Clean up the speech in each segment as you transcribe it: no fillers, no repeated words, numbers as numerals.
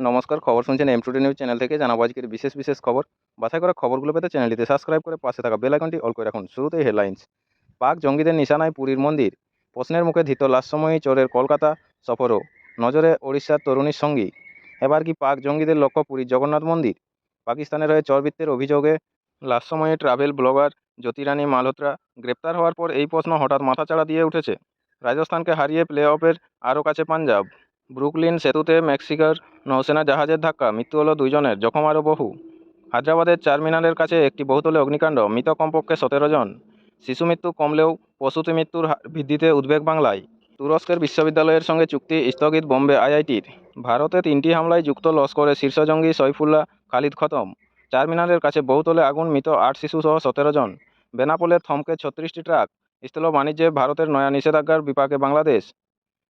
নমস্কার, খবর শুনছেন M2D নিউজ চ্যানেল থেকে। জানাবো আজকের বিশেষ খবর। বাছাই করা খবরগুলো পেতে চ্যানেলটিতে সাবস্ক্রাইব করে পাশে থাকা বেল আইকনটি অল করে রাখুন। শুরুতেই হেডলাইন্স। পাক জঙ্গিদের নিশানায় পুরীর মন্দির, প্রশ্নের মুখে ধৃত লাশসময়ী চোরের কলকাতা সফরও, নজরে ওড়িশার তরুণীর সঙ্গী। এবার কি পাক জঙ্গিদের লক্ষ্য পুরীর জগন্নাথ মন্দির? পাকিস্তানের হয়ে চরবৃত্তের অভিযোগে লাশসময়ী ট্রাভেল ব্লগার জ্যোতিরানী মালহোত্রা গ্রেপ্তার হওয়ার পর এই প্রশ্ন হঠাৎ মাথাচাড়া দিয়ে উঠেছে। রাজস্থানকে হারিয়ে প্লে অফের আরও কাছে পাঞ্জাব। ব্রুকলিন সেতুতে মেক্সিকোর নৌসেনা জাহাজের ধাক্কা, মৃত্যু হলো 2 জনের, জখম আরও বহু। হায়দ্রাবাদের চারমিনারের কাছে একটি বহুতলে অগ্নিকাণ্ড, মৃত কমপক্ষে 17 জন। শিশু মৃত্যু কমলেও প্রসূতি মৃত্যুর হার বৃদ্ধিতে উদ্বেগ বাংলায়। তুরস্কের বিশ্ববিদ্যালয়ের সঙ্গে চুক্তি স্থগিত বোম্বে আইআইটির। ভারতে 3টি হামলায় যুক্ত লস্করের শীর্ষ জঙ্গি সইফুল্লাহ খালিদ খতম। চারমিনারের কাছে বহুতলে আগুন, মৃত 8 শিশুসহ 17 জন। বেনাপোলে থমকে 36টি ট্রাক। স্থূল বাণিজ্যে ভারতের নয়া নিষেধাজ্ঞার বিপাকে বাংলাদেশ।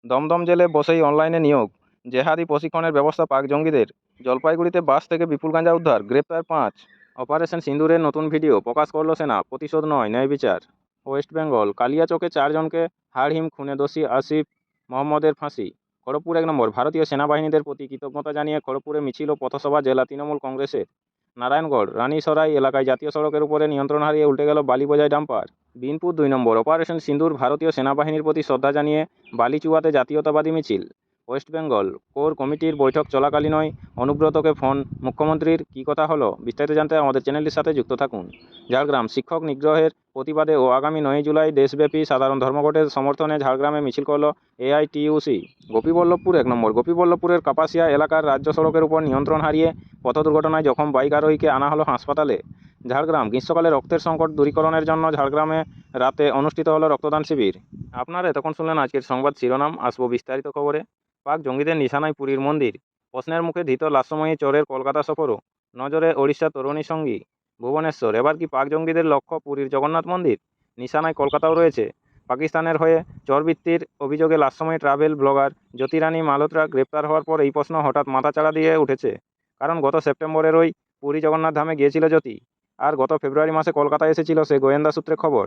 দমদম জেলে বসেই অনলাইনে নিয়োগ, জেহাদি প্রশিক্ষণের ব্যবস্থা পাক জঙ্গিদের। জলপাইগুড়িতে বাস থেকে বিপুল গাঁজা উদ্ধার, গ্রেপ্তার 5। অপারেশন সিন্দুরের নতুন ভিডিও প্রকাশ করল সেনা, প্রতিশোধ নয় ন্যায় বিচার। ওয়েস্ট বেঙ্গল, কালিয়াচকে 4 জনকে হাড়হিম খুনে দোষী আসিফ মোহাম্মদের ফাঁসি। খড়গপুর 1 নম্বর, ভারতীয় সেনাবাহিনীদের প্রতি কৃতজ্ঞতা জানিয়ে খড়গপুরে মিছিল ও পথসভা জেলা তৃণমূল কংগ্রেসের। নারায়ণগড়, রানীসরাই এলাকায় জাতীয় সড়কের উপরে নিয়ন্ত্রণ হারিয়ে উল্টে গেল বালি বোঝাই ডাম্পার। বিনপুর 2 নম্বর, অপারেশন সিন্দুর, ভারতীয় সেনাবাহিনীর প্রতি শ্রদ্ধা জানিয়ে বালিচুয়াতে জাতীয়তাবাদী মিছিল। ওয়েস্ট বেঙ্গল, কোর কমিটির বৈঠক চলাকালীনই অনুব্রতকে ফোন মুখ্যমন্ত্রীর, কী কথা হলো? বিস্তারিত জানতে আমাদের চ্যানেলটির সাথে যুক্ত থাকুন। ঝাড়গ্রাম, শিক্ষক নিগ্রহের প্রতিবাদে ও আগামী 9 জুলাই দেশব্যাপী সাধারণ ধর্মঘটের সমর্থনে ঝাড়গ্রামে মিছিল করল এআইটিইউসি। গোপীবল্লভপুর 1 নম্বর, গোপীবল্লভপুরের কাপাসিয়া এলাকার রাজ্য সড়কের উপর নিয়ন্ত্রণ হারিয়ে পথ দুর্ঘটনায় জখম বাইক আরোহীকে আনা হলো হাসপাতালে। ঝাড়গ্রাম, গ্রীষ্মকালে রক্তের সংকট দূরীকরণের জন্য ঝাড়গ্রামে রাতে অনুষ্ঠিত হলো রক্তদান শিবির। আপনারা এতক্ষণ শুনলেন আজকের সংবাদ শিরোনাম। আসবো বিস্তারিত খবরে। পাক জঙ্গিদের নিশানায় পুরীর মন্দির, প্রশ্নের মুখে ধৃত লাশসময়ী চোরের কলকাতা সফরও, নজরে ওড়িশা তরুণী সঙ্গী। ভুবনেশ্বর, এবার কি পাক জঙ্গিদের লক্ষ্য পুরীর জগন্নাথ মন্দির? নিশানায় কলকাতাও রয়েছে। পাকিস্তানের হয়ে চরবৃত্তির অভিযোগে লাশসময়ী ট্রাভেল ব্লগার জ্যোতিরানী মালহোত্রা গ্রেপ্তার হওয়ার পর এই প্রশ্ন হঠাৎ মাথাচাড়া দিয়ে উঠেছে। কারণ গত সেপ্টেম্বরেরই পুরী জগন্নাথ ধামে গিয়েছিল জ্যোতি, আর গত ফেব্রুয়ারি মাসে কলকাতায় এসেছিল সে গোয়েন্দা সূত্রে খবর।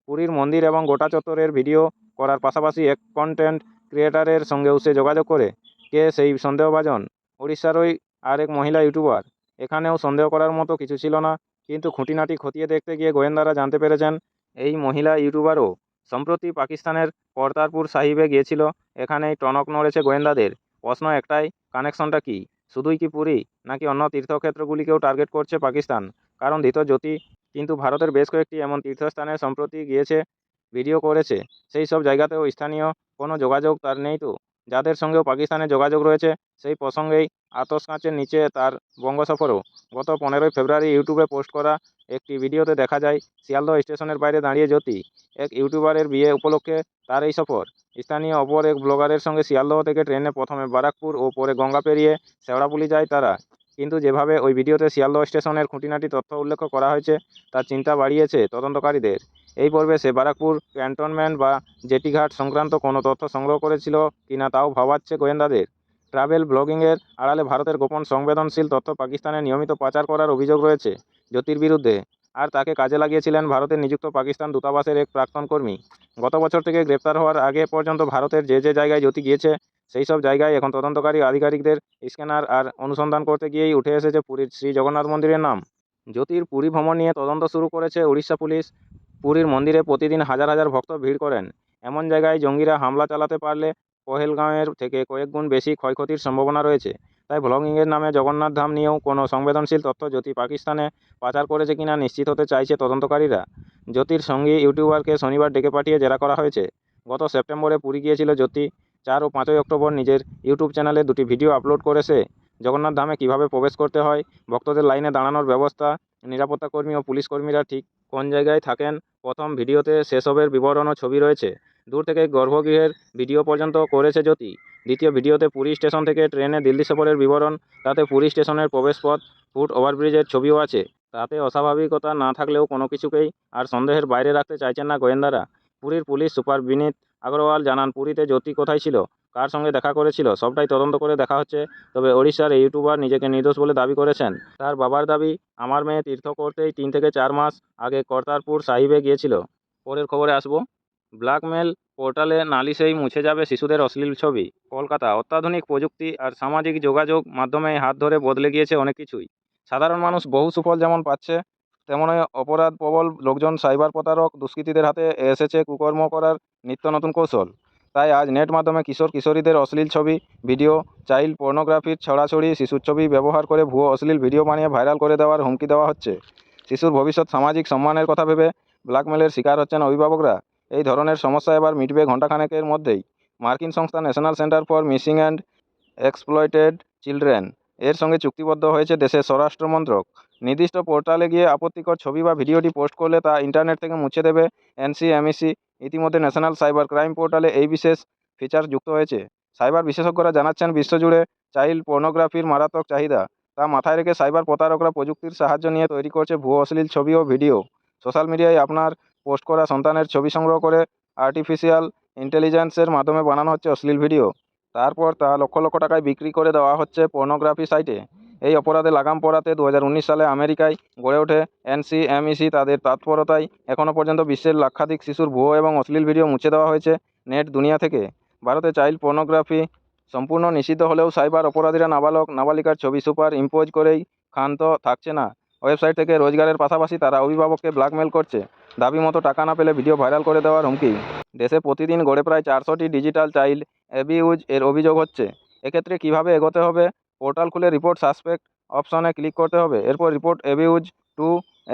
পুরীর মন্দির এবং গোটা চত্বরের ভিডিও করার পাশাপাশি এক কন্টেন্ট ক্রিয়েটারের সঙ্গেও সে যোগাযোগ করে। কে সেই সন্দেহভাজন? ওড়িশারই আরেক মহিলা ইউটিউবার। এখানেও সন্দেহ করার মতো কিছু ছিল না, কিন্তু খুঁটিনাটি খতিয়ে দেখতে গিয়ে গোয়েন্দারা জানতে পেরেছেন এই মহিলা ইউটিউবারও সম্প্রতি পাকিস্তানের কর্তারপুর সাহিবে গিয়েছিল। এখানেই টনক নড়েছে গোয়েন্দাদের। প্রশ্ন একটাই, কানেকশনটা কি? শুধুই কি পুরী, নাকি অন্য তীর্থক্ষেত্রগুলিকেও টার্গেট করছে পাকিস্তান? কারণ ধৃত জ্যোতি কিন্তু ভারতের বেশ কয়েকটি এমন তীর্থস্থানে সম্প্রতি গিয়েছে, ভিডিও করেছে। সেই সব জায়গাতেও স্থানীয় কোনো যোগাযোগ তার নেই তো? যাদের সঙ্গেও পাকিস্তানের যোগাযোগ রয়েছে সেই প্রসঙ্গেই আতস কাঁচের নিচে তার বঙ্গ সফরও। গত 15ই ফেব্রুয়ারি ইউটিউবে পোস্ট করা একটি ভিডিওতে দেখা যায় শিয়ালদহ স্টেশনের বাইরে দাঁড়িয়ে জ্যোতি। এক ইউটিউবারের বিয়ে উপলক্ষে তার এই সফর। স্থানীয় অপর এক ব্লগারের সঙ্গে শিয়ালদহ থেকে ট্রেনে প্রথমে বারাকপুর ও পরে গঙ্গা পেরিয়ে শেওড়াফুলি যায় তারা। কিন্তু যেভাবে ওই ভিডিওতে শিয়ালদহ স্টেশনের খুঁটিনাটি তথ্য উল্লেখ করা হয়েছে তার চিন্তা বাড়িয়েছে তদন্তকারীদের। এই পর্বে সে বারাকপুর ক্যান্টনমেন্ট বা জেটিঘাট সংক্রান্ত কোনো তথ্য সংগ্রহ করেছিল কিনা তাও ভাবাচ্ছে গোয়েন্দাদের। ট্রাভেল ব্লগিংয়ের আড়ালে ভারতের গোপন সংবেদনশীল তথ্য পাকিস্তানে নিয়মিত পাচার করার অভিযোগ রয়েছে জ্যোতির বিরুদ্ধে। আর তাকে কাজে লাগিয়েছিলেন ভারতের নিযুক্ত পাকিস্তান দূতাবাসের এক প্রাক্তন কর্মী। গত বছর থেকে গ্রেপ্তার হওয়ার আগে পর্যন্ত ভারতের যে জায়গায় জ্যোতি গিয়েছে সেই সব জায়গায় এখন তদন্তকারী আধিকারিকদের স্ক্যানার আর অনুসন্ধান করতে গিয়েই উঠে এসেছে পুরীর শ্রী জগন্নাথ মন্দিরের নাম। জ্যোতির পুরী ভ্রমণ নিয়ে তদন্ত শুরু করেছে উড়িষ্যা পুলিশ। পুরীর মন্দিরে প্রতিদিন হাজার হাজার ভক্ত ভিড় করেন। এমন জায়গায় জঙ্গিরা হামলা চালাতে পারলে পহেলগাঁওয়ের থেকে কয়েক গুণ বেশি ক্ষয়ক্ষতির সম্ভাবনা রয়েছে। তাই ব্লগিংয়ের নামে জগন্নাথ ধাম নিয়েও কোনো সংবেদনশীল তথ্য জ্যোতি পাকিস্তানে পাচার করেছে কিনা নিশ্চিত হতে চাইছে তদন্তকারীরা। জ্যোতির সঙ্গী ইউটিউবারকে শনিবার ডেকে পাঠিয়ে জেরা করা হয়েছে। গত সেপ্টেম্বরে পুরী গিয়েছিল জ্যোতি। 4 ও 5ই অক্টোবর নিজের ইউটিউব চ্যানেলে 2টি ভিডিও আপলোড করে সে জগন্নাথ ধামে কীভাবে প্রবেশ করতে হয়, ভক্তদের লাইনে দাঁড়ানোর ব্যবস্থা, নিরাপত্তা কর্মী ও পুলিশ কর্মীরা ঠিক কোন জায়গায় থাকেন। প্রথম ভিডিওতে সেসবের বিবরণ ও ছবি রয়েছে। দূর থেকে গর্ভগৃহের ভিডিও পর্যন্ত করেছে জ্যোতি। দ্বিতীয় ভিডিওতে পুরী স্টেশন থেকে ট্রেনে দিল্লি সফরের বিবরণ, তাতে পুরী স্টেশনের প্রবেশপথ, ফুট ওভারব্রিজের ছবিও আছে। তাতে অস্বাভাবিকতা না থাকলেও কোনো কিছুকেই আর সন্দেহের বাইরে রাখতে চাইছেন না গোয়েন্দারা। পুরীর পুলিশ সুপার বিনীত আগরওয়াল জানান, পুরীতে জ্যোতি কোথায় ছিল, কার সঙ্গে দেখা করেছিল সবটাই তদন্ত করে দেখা হচ্ছে। তবে ওড়িশার এই ইউটিউবার নিজেকে নির্দোষ বলে দাবি করেছেন। তার বাবার দাবি, আমার মেয়ে তীর্থ করতেই 3 থেকে 4 মাস আগে কর্তারপুর সাহিবে গিয়েছিল। পরের খবরে আসবো। ব্ল্যাকমেল পোর্টালে নালিশেই মুছে যাবে শিশুদের অশ্লীল ছবি। কলকাতা। অত্যাধুনিক প্রযুক্তি আর সামাজিক যোগাযোগ মাধ্যমে হাত ধরে বদলে গিয়েছে অনেক কিছুই। সাধারণ মানুষ বহু সুফল যেমন পাচ্ছে, তেমনই অপরাধ প্রবল লোকজন, সাইবার প্রতারক, দুষ্কৃতীদের হাতে এসেছে কুকর্ম করার নিত্য নতুন কৌশল। তাই আজ নেট মাধ্যমে কিশোর কিশোরীদের অশ্লীল ছবি, ভিডিও, চাইল্ড পর্নোগ্রাফির ছড়াছড়ি, শিশুর ছবি ব্যবহার করে ভুয়ো অশ্লীল ভিডিও বানিয়ে ভাইরাল করে দেওয়ার হুমকি দেওয়া হচ্ছে। শিশুর ভবিষ্যৎ, সামাজিক সম্মানের কথা ভেবে ব্ল্যাকমেলের শিকার হচ্ছেন অভিভাবকরা। এই ধরনের সমস্যা এবার মিটবে ঘণ্টাখানেকের মধ্যেই। মার্কিন সংস্থা national centre for missing and exploited children এর সঙ্গে চুক্তিবদ্ধ হয়েছে দেশের স্বরাষ্ট্র মন্ত্রক। নির্দিষ্ট পোর্টালে গিয়ে আপত্তিকর ছবি বা ভিডিওটি পোস্ট করলে তা ইন্টারনেট থেকে মুছে দেবে এনসিএমইসি। ইতিমধ্যে ন্যাশনাল সাইবার ক্রাইম পোর্টালে এই বিশেষ ফিচার যুক্ত হয়েছে। সাইবার বিশেষজ্ঞরা জানাচ্ছেন, বিশ্বজুড়ে চাইল্ড পর্নোগ্রাফির মারাত্মক চাহিদা। তা মাথায় রেখে সাইবার প্রতারকরা প্রযুক্তির সাহায্য নিয়ে তৈরি করছে ভুয়ো অশ্লীল ছবি ও ভিডিও। সোশ্যাল মিডিয়ায় আপনার পোস্ট করা সন্তানের ছবি সংগ্রহ করে আর্টিফিশিয়াল ইন্টেলিজেন্সের মাধ্যমে বানানো হচ্ছে অশ্লীল ভিডিও। তারপর তা লক্ষ লক্ষ টাকায় বিক্রি করে দেওয়া হচ্ছে পর্নোগ্রাফি সাইটে। এই অপরাধে লাগাম পড়াতে 2019 সালে আমেরিকায় গড়ে ওঠে এনসিএমইসি। তাদের তৎপরতায় এখনও পর্যন্ত বিশ্বের লাক্ষাধিক শিশুর ভুয়ো এবং অশ্লীল ভিডিও মুছে দেওয়া হয়েছে নেট দুনিয়া থেকে। ভারতে চাইল্ড পর্নোগ্রাফি সম্পূর্ণ নিষিদ্ধ হলেও সাইবার অপরাধীরা নাবালক নাবালিকার ছবি সুপার ইম্পোজ করেই ক্ষান্ত থাকছে না। ওয়েবসাইট থেকে রোজগারের পাশাপাশি তারা অভিভাবককে ব্ল্যাকমেল করছে, দাবি মতো টাকা না পেলে ভিডিও ভাইরাল করে দেওয়ার হুমকি। দেশে প্রতিদিন গড়ে প্রায় 400টি ডিজিটাল চাইল্ড অ্যাবিউজ এর অভিযোগ হচ্ছে। এক্ষেত্রে কিভাবে এগোতে হবে? পোর্টাল খুলে রিপোর্ট সাসপেক্ট অপশনে ক্লিক করতে হবে। এরপর রিপোর্ট অ্যাবিউজ টু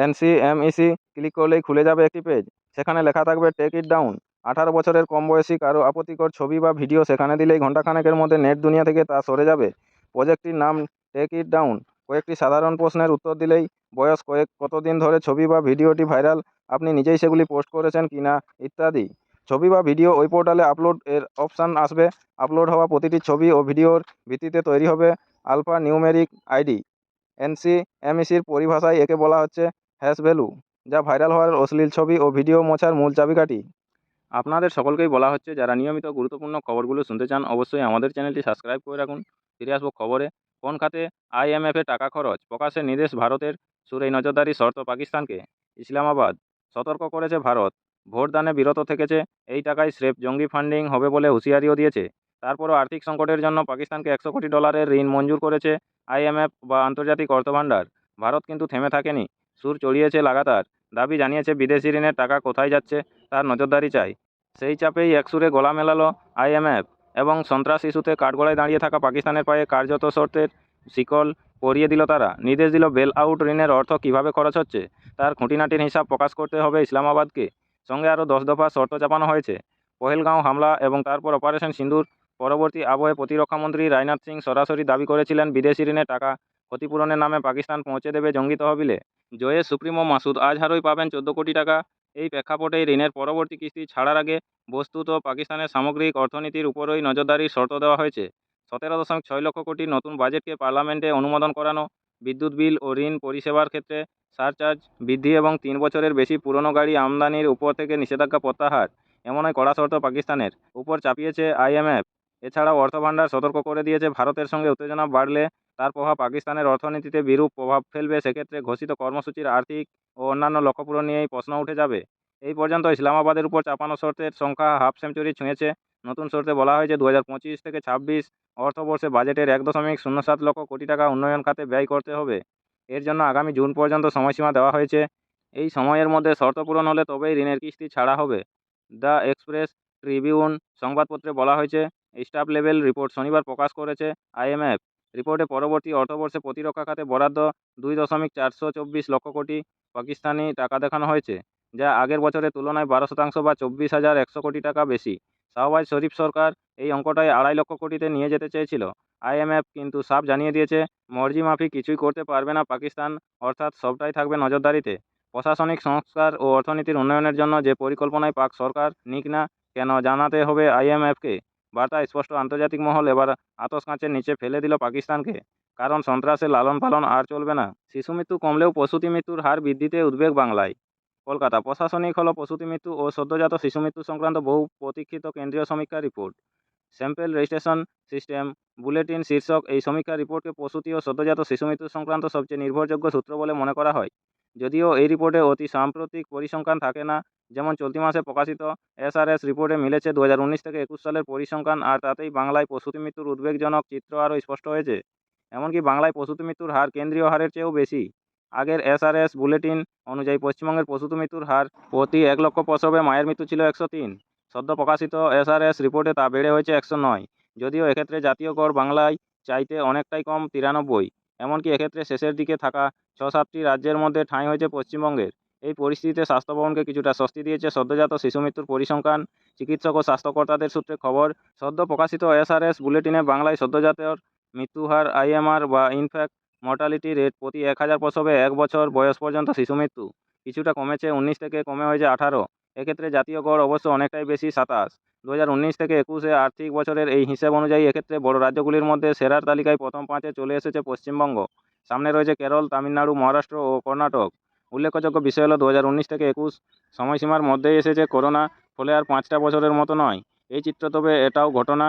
এনসিএমইসি ক্লিক করলেই খুলে যাবে একটি পেজ। সেখানে লেখা থাকবে টেক ইট ডাউন। 18 বছরের কম বয়সী কারো আপত্তিকর ছবি বা ভিডিও সেখানে দিলেই ঘণ্টাখানেকের মধ্যে নেট দুনিয়া থেকে তা সরে যাবে। প্রজেক্টটির নাম টেক ইট ডাউন। কয়েকটি সাধারণ প্রশ্নের উত্তর দিলেই, বয়স, কতদিন ধরে ছবি বা ভিডিওটি ভাইরাল, আপনি নিজেই সেগুলি পোস্ট করেছেন কিনা ইত্যাদি। ছবি বা ভিডিও ওই পোর্টালে আপলোড এর অপশান আসবে। আপলোড হওয়া প্রতিটি ছবি ও ভিডিওর ভিত্তিতে তৈরি হবে আলফা নিউমেরিক আইডি। এনসিএমইসির পরিভাষায় একে বলা হচ্ছে হ্যাশ ভ্যালু, যা ভাইরাল হওয়ার অশ্লীল ছবি ও ভিডিও মোছার মূল চাবিকাঠি। আপনাদের সকলকেই বলা হচ্ছে, যারা নিয়মিত গুরুত্বপূর্ণ খবরগুলো শুনতে চান অবশ্যই আমাদের চ্যানেলটি সাবস্ক্রাইব করে রাখুন। ফিরে আসবো খবরে। কোন খাতে আইএমএফে টাকা খরচ, প্রকাশের নির্দেশ ভারতের। সুরেই নজরদারি শর্ত পাকিস্তানকে। ইসলামাবাদ। সতর্ক করেছে ভারত, ভোটদানে বিরত থেকেছে। এই টাকায় স্রেফ জঙ্গি ফান্ডিং হবে বলে হুঁশিয়ারিও দিয়েছে। তারপরও আর্থিক সংকটের জন্য পাকিস্তানকে $100 কোটি ঋণ মঞ্জুর করেছে আইএমএফ বা আন্তর্জাতিক অর্থভাণ্ডার। ভারত কিন্তু থেমে থাকেনি, সুর চড়িয়েছে লাগাতার। দাবি জানিয়েছে বিদেশি ঋণের টাকা কোথায় যাচ্ছে তার নজরদারি চাই। সেই চাপেই একসুরে গলা মেলালো আইএমএফ এবং সন্ত্রাস ইস্যুতে কাঠগড়ায় দাঁড়িয়ে থাকা পাকিস্তানের পায়ে কার্যত শর্তের শিকল পরিয়ে দিল তারা। নির্দেশ দিল বেল আউট ঋণের অর্থ কীভাবে খরচ হচ্ছে তার খুঁটিনাটির হিসাব প্রকাশ করতে হবে ইসলামাবাদকে। সঙ্গে আরও 10 দফা শর্ত চাপানো হয়েছে। পহেলগাঁও হামলা এবং তারপর অপারেশন সিন্দুর পরবর্তী আবহে প্রতিরক্ষামন্ত্রী রাজনাথ সিং সরাসরি দাবি করেছিলেন, বিদেশি ঋণের টাকা ক্ষতিপূরণের নামে পাকিস্তান পৌঁছে দেবে জঙ্গি তহবিলে। জয়ের সুপ্রিমো মাসুদ আজহারই পাবেন 14 কোটি টাকা। এই প্রেক্ষাপটেই ঋণের পরবর্তী কিস্তি ছাড়ার আগে বস্তুত পাকিস্তানের সামগ্রিক অর্থনীতির উপরই নজরদারির শর্ত দেওয়া হয়েছে। 17.6 লক্ষ কোটির নতুন বাজেটকে পার্লামেন্টে অনুমোদন করানো, বিদ্যুৎ বিল ও ঋণ পরিষেবার ক্ষেত্রে সারচার্জ বৃদ্ধি এবং 3 বছরের বেশি পুরনো গাড়ি আমদানির উপর থেকে নিষেধাজ্ঞা প্রত্যাহার, এমনই কড়া শর্ত পাকিস্তানের উপর চাপিয়েছে আইএমএফ। এছাড়াও অর্থভাণ্ডার সতর্ক করে দিয়েছে, ভারতের সঙ্গে উত্তেজনা বাড়লে তার প্রভাব পাকিস্তানের অর্থনীতিতে বিরূপ প্রভাব ফেলবে। সেক্ষেত্রে ঘোষিত কর্মসূচির আর্থিক ও অন্যান্য লক্ষ্য পূরণ নিয়েই প্রশ্ন উঠে যাবে। এই পর্যন্ত ইসলামাবাদের উপর চাপানো শর্তের সংখ্যা হাফ সেঞ্চুরি ছুঁয়েছে। নতুন শর্তে বলা হয়েছে 2025 থেকে 26 অর্থবর্ষে বাজেটের 1.07 লক্ষ কোটি টাকা উন্নয়ন খাতে ব্যয় করতে হবে। এর জন্য আগামী জুন পর্যন্ত সময়সীমা দেওয়া হয়েছে। এই সময়ের মধ্যে শর্ত পূরণ হলে তবেই ঋণের কিস্তি ছাড়া হবে। দ্য এক্সপ্রেস ট্রিবিউন সংবাদপত্রে বলা হয়েছে, স্টাফ লেভেল রিপোর্ট শনিবার প্রকাশ করেছে আইএমএফ। রিপোর্টে পরবর্তী অর্থবর্ষে প্রতিরক্ষা খাতে বরাদ্দ 2.424 লক্ষ কোটি পাকিস্তানি টাকা দেখানো হয়েছে, যা আগের বছরের তুলনায় 12% বা 24,100 কোটি টাকা বেশি। শাহবাজ শরীফ সরকার এই অঙ্কটাই 2.5 লক্ষ কোটিতে নিয়ে যেতে চেয়েছিল। আইএমএফ কিন্তু সাফ জানিয়ে দিয়েছে, মর্জি মাফিক কিছুই করতে পারবে না পাকিস্তান, অর্থাৎ সবটাই থাকবে নজরদারিতে। প্রশাসনিক সংস্কার ও অর্থনীতির উন্নয়নের জন্য যে পরিকল্পনায় পাক সরকার নিক না কেন, জানাতে হবে আইএমএফকে। বার্তা স্পষ্ট, আন্তর্জাতিক মহল এবার আতস কাঁচের নিচে ফেলে দিল পাকিস্তানকে। কারণ সন্ত্রাসের লালন পালন আর চলবে না। শিশু মৃত্যু কমলেও প্রসূতি মৃত্যুর হার বৃদ্ধিতে উদ্বেগ বাংলায়। কলকাতা। প্রশাসনিক হলো প্রসূতি মৃত্যু ও সদ্যজাত শিশু মৃত্যু সংক্রান্ত বহু প্রতীক্ষিত কেন্দ্রীয় সমীক্ষা report. Sample registration system bulletin শীর্ষক এই সমীক্ষা রিপোর্টকে প্রসূতি ও সদ্যজাত শিশু মৃত্যু সংক্রান্ত সবচেয়ে নির্ভরযোগ্য সূত্র বলে মনে করা হয়। যদিও এই রিপোর্টে অতি সাম্প্রতিক পরিসংখ্যান থাকে না, যেমন চলতি মাসে প্রকাশিত এসআরএস রিপোর্টে মিলেছে 2019 থেকে 21 সালের পরিসংখ্যান, আর তাতেই বাংলায় প্রসূতি মৃত্যুর উদ্বেগজনক চিত্র আরও স্পষ্ট হয়েছে। এমনকি বাংলায় প্রসূতি মৃত্যুর হার কেন্দ্রীয় হারের চেয়েও বেশি। আগের এসআরএস বুলেটিন অনুযায়ী পশ্চিমবঙ্গের প্রসূতি মৃত্যুর হার প্রতি 1 লক্ষ প্রসবে মায়ের মৃত্যু ছিল 103। সদ্য প্রকাশিত এসআরএস রিপোর্টে তা বেড়ে হয়েছে 109। যদিও এক্ষেত্রে জাতীয় গড় বাংলায় চাইতে অনেকটাই কম, 93। এমনকি এক্ষেত্রে শেষের দিকে থাকা 6-7টি রাজ্যের মধ্যে ঠাঁই হয়েছে পশ্চিমবঙ্গের। এই পরিস্থিতিতে স্বাস্থ্য ভবনকে কিছুটা স্বস্তি দিয়েছে সদ্যজাত শিশু মৃত্যুর পরিসংখ্যান। চিকিৎসক ও স্বাস্থ্যকর্তাদের সূত্রে খবর, সদ্য প্রকাশিত এসআরএস বুলেটিনে বাংলায় সদ্যজাতের মৃত্যুহার আইএমআর বা ইনফ্যাক্ট মর্টালিটি রেট প্রতি 1000 প্রসবে 1 বছর বয়স পর্যন্ত শিশু মৃত্যু কিছুটা কমেছে 19 থেকে কমে হয়েছে 18। এক্ষেত্রে জাতীয় গড় অবশ্য অনেকটাই বেশি, 27। 2019 থেকে 21 আর্থিক বছরের এই হিসেব অনুযায়ী এক্ষেত্রে বড় রাজ্যগুলির মধ্যে সেরার তালিকায় প্রথম 5-এ চলে এসেছে পশ্চিমবঙ্গ। সামনে রয়েছে কেরল, তামিলনাড়ু, মহারাষ্ট্র ও কর্ণাটক। উল্লেখযোগ্য বিষয় হলো 2019 থেকে 21 সময়সীমার মধ্যেই এসেছে করোনা, ফলে আর 5টা বছরের মতো নয় এই চিত্র। তবে এটাও ঘটনা,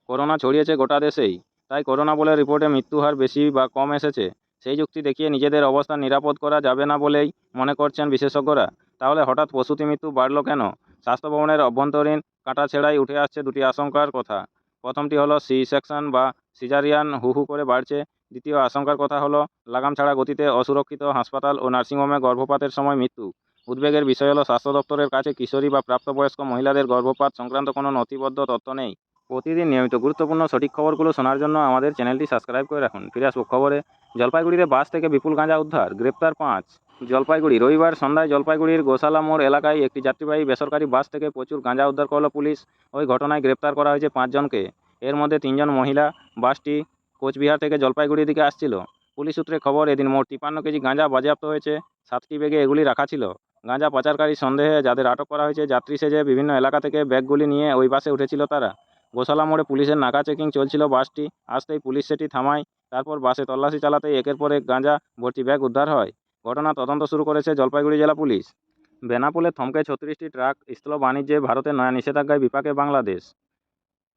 করোনা ছড়িয়েছে গোটা দেশেই, তাই করোনা বলে রিপোর্টে মৃত্যুহার বেশি বা কম এসেছে সেই যুক্তি দেখিয়ে নিজেদের অবস্থান নিরাপদ করা যাবে না বলেই মনে করছেন বিশেষজ্ঞরা। তাহলে হঠাৎ প্রসূতি মৃত্যু বাড়ল কেন? স্বাস্থ্য ভবনের অভ্যন্তরীণ কাটাছেঁড়াই উঠে আসছে দুটি আশঙ্কার কথা। প্রথমটি হলো সি সেকশন বা সিজারিয়ান হু হু করে বাড়ছে। দ্বিতীয় আশঙ্কার কথা হলো লাগাম ছাড়া গতিতে অসুরক্ষিত হাসপাতাল ও নার্সিংহোমে গর্ভপাতের সময় মৃত্যু। উদ্বেগের বিষয় হলো স্বাস্থ্য দপ্তরের কাছে কিশোরী বা প্রাপ্তবয়স্ক মহিলাদের গর্ভপাত সংক্রান্ত কোনো নথিবদ্ধ তথ্য নেই। প্রতিদিন নিয়মিত গুরুত্বপূর্ণ সঠিক খবরগুলো শোনার জন্য আমাদের চ্যানেলটি সাবস্ক্রাইব করে রাখুন। ফিরে আসবো খবরে। জলপাইগুড়িতে বাস থেকে বিপুল গাঁজা উদ্ধার, গ্রেপ্তার 5। জলপাইগুড়ি রবিবার সন্ধ্যায় জলপাইগুড়ির গোশালা মোড় এলাকায় একটি যাত্রীবাহী বেসরকারি বাস থেকে প্রচুর গাঁজা উদ্ধার করল পুলিশ। ওই ঘটনায় গ্রেপ্তার করা হয়েছে 5 জনকে। এর মধ্যে 3 জন মহিলা। বাসটি কোচবিহার থেকে জলপাইগুড়ির দিকে আসছিল। পুলিশ সূত্রে খবর, এদিন মোট 53 কেজি গাঁজা বাজেয়াপ্ত হয়েছে। 7টি ব্যাগে এগুলি রাখা ছিল। গাঁজা পাচারকারীর সন্দেহে যাদের আটক করা হয়েছে যাত্রী সেজে বিভিন্ন এলাকা থেকে ব্যাগগুলি নিয়ে ওই বাসে উঠেছিল তারা। গোশালা মোড়ে পুলিশের নাকা চেকিং চলছিল। বাসটি আসতেই পুলিশ সেটি থামায়। তারপর বাসে তল্লাশি চালাতেই একের পর এক গাঁজা ভর্তি ব্যাগ উদ্ধার হয়। ঘটনা তদন্ত শুরু করেছে জলপাইগুড়ি জেলা পুলিশ। বেনাপোলে থমকে 36টি ট্রাক, স্থল বাণিজ্যে ভারতের নয়া নিষেধাজ্ঞায় বিপাকে বাংলাদেশ।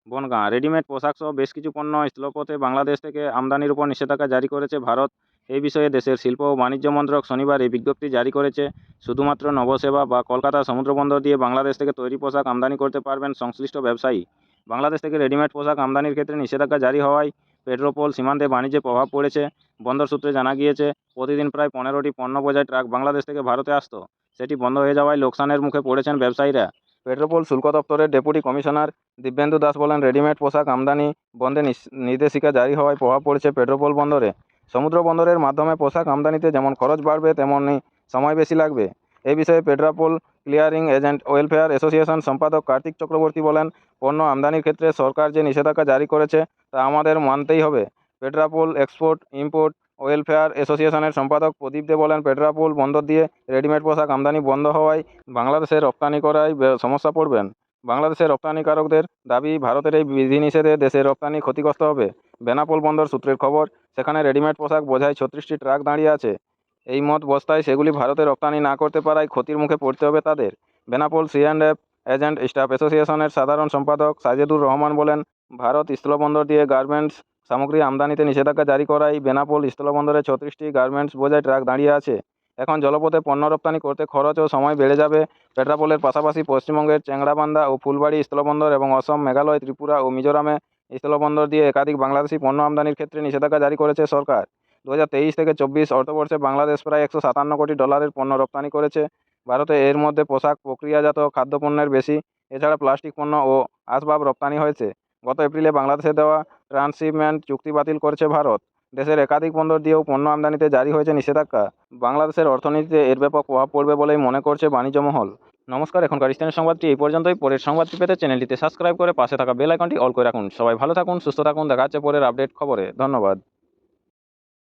বনগাঁ রেডিমেড পোশাক সহ বেশ কিছু পণ্য স্থলপথে বাংলাদেশ থেকে আমদানির উপর নিষেধাজ্ঞা জারি করেছে ভারত। এই বিষয়ে দেশের শিল্প ও বাণিজ্য মন্ত্রক শনিবার এই বিজ্ঞপ্তি জারি করেছে। শুধুমাত্র নবসেবা বা কলকাতা সমুদ্রবন্দর দিয়ে বাংলাদেশ থেকে তৈরি পোশাক আমদানি করতে পারবেন সংশ্লিষ্ট ব্যবসায়ী। বাংলাদেশ থেকে রেডিমেড পোশাক আমদানির ক্ষেত্রে নিষেধাজ্ঞা জারি হওয়ায় পেট্রোপোল সীমান্তে বাণিজ্যে প্রভাব পড়েছে। বন্দর সূত্রে জানা গিয়েছে, প্রতিদিন প্রায় 15টি পণ্য বোঝাই ট্রাক বাংলাদেশ থেকে ভারতে আসতো। সেটি বন্ধ হয়ে যাওয়ায় লোকসানের মুখে পড়েছেন ব্যবসায়ীরা। পেট্রোপোল শুল্ক দপ্তরের ডেপুটি কমিশনার দিব্যেন্দু দাস বলেন, রেডিমেড পোশাক আমদানি বন্ধে নির্দেশিকা জারি হওয়ায় প্রভাব পড়েছে পেট্রোপোল বন্দরে। সমুদ্র বন্দরের মাধ্যমে পোশাক আমদানিতে যেমন খরচ বাড়বে, তেমনি সময় বেশি লাগবে। এই বিষয়ে Petrapole clearing agent welfare association সম্পাদক কার্তিক চক্রবর্তী বলেন, পণ্য আমদানির ক্ষেত্রে সরকার যে নিষেধাজ্ঞা জারি করেছে তা আমাদের মানতেই হবে। পেট্রাপোল এক্সপোর্ট ইম্পোর্ট ওয়েলফেয়ার অ্যাসোসিয়েশনের সম্পাদক প্রদীপ দে বলেন, পেট্রাপোল বন্দর দিয়ে রেডিমেড পোশাক আমদানি বন্ধ হওয়ায় বাংলাদেশে রপ্তানি করায় সমস্যা পড়বেন। বাংলাদেশের রপ্তানিকারকদের দাবি, ভারতের এই বিধিনিষেধে দেশের রপ্তানি ক্ষতিগ্রস্ত হবে। বেনাপোল বন্দর সূত্রের খবর, সেখানে রেডিমেড পোশাক বোঝাই 36টি ট্রাক দাঁড়িয়ে আছে। এই মত বস্তায় সেগুলি ভারতে রপ্তানি না করতে পারায় ক্ষতির মুখে পড়তে হবে তাদের। বেনাপোল সি&এফ এজেন্ট স্টাফ অ্যাসোসিয়েশনের সাধারণ সম্পাদক সাজেদুর রহমান বলেন, ভারত স্থলবন্দর দিয়ে গার্মেন্টস সামগ্রী আমদানিতে নিষেধাজ্ঞা জারি করায় বেনাপোল স্থলবন্দরে 36টি গার্মেন্টস বোঝাই ট্রাক দাঁড়িয়ে আছে। এখন জলপথে পণ্য রপ্তানি করতে খরচ ও সময় বেড়ে যাবে। পেট্রাপোলের পাশাপাশি পশ্চিমবঙ্গের চ্যাংড়াবান্ধা ও ফুলবাড়ি স্থলবন্দর এবং অসম, মেঘালয়, ত্রিপুরা ও মিজোরামে স্থলবন্দর দিয়ে একাধিক বাংলাদেশি পণ্য আমদানির ক্ষেত্রে নিষেধাজ্ঞা জারি করেছে সরকার। 2023 থেকে 24 অর্থবর্ষে বাংলাদেশ প্রায় $157 কোটি পণ্য রপ্তানি করেছে ভারতে। এর মধ্যে পোশাক, প্রক্রিয়াজাত খাদ্যপণ্যের বেশি। এছাড়া প্লাস্টিক পণ্য ও আসবাব রপ্তানি হয়েছে। গত এপ্রিলে বাংলাদেশে দেওয়া ট্রান্সশিপমেন্ট চুক্তি বাতিল করেছে ভারত। দেশের একাধিক বন্দর দিয়েও পণ্য আমদানিতে জারি হয়েছে নিষেধাজ্ঞা। বাংলাদেশের অর্থনীতিতে এর ব্যাপক প্রভাব পড়বে বলেই মনে করছে বাণিজ্য মহল। নমস্কার, এখনকার স্থানীয় সংবাদটি এই পর্যন্তই। পরের সংবাদটি পেতে চ্যানেলটিতে সাবস্ক্রাইব করে পাশে থাকা বেল আইকনটি অল করে রাখুন। সবাই ভালো থাকুন, সুস্থ থাকুন। দেখা হচ্ছে পরের আপডেট খবরে। ধন্যবাদ।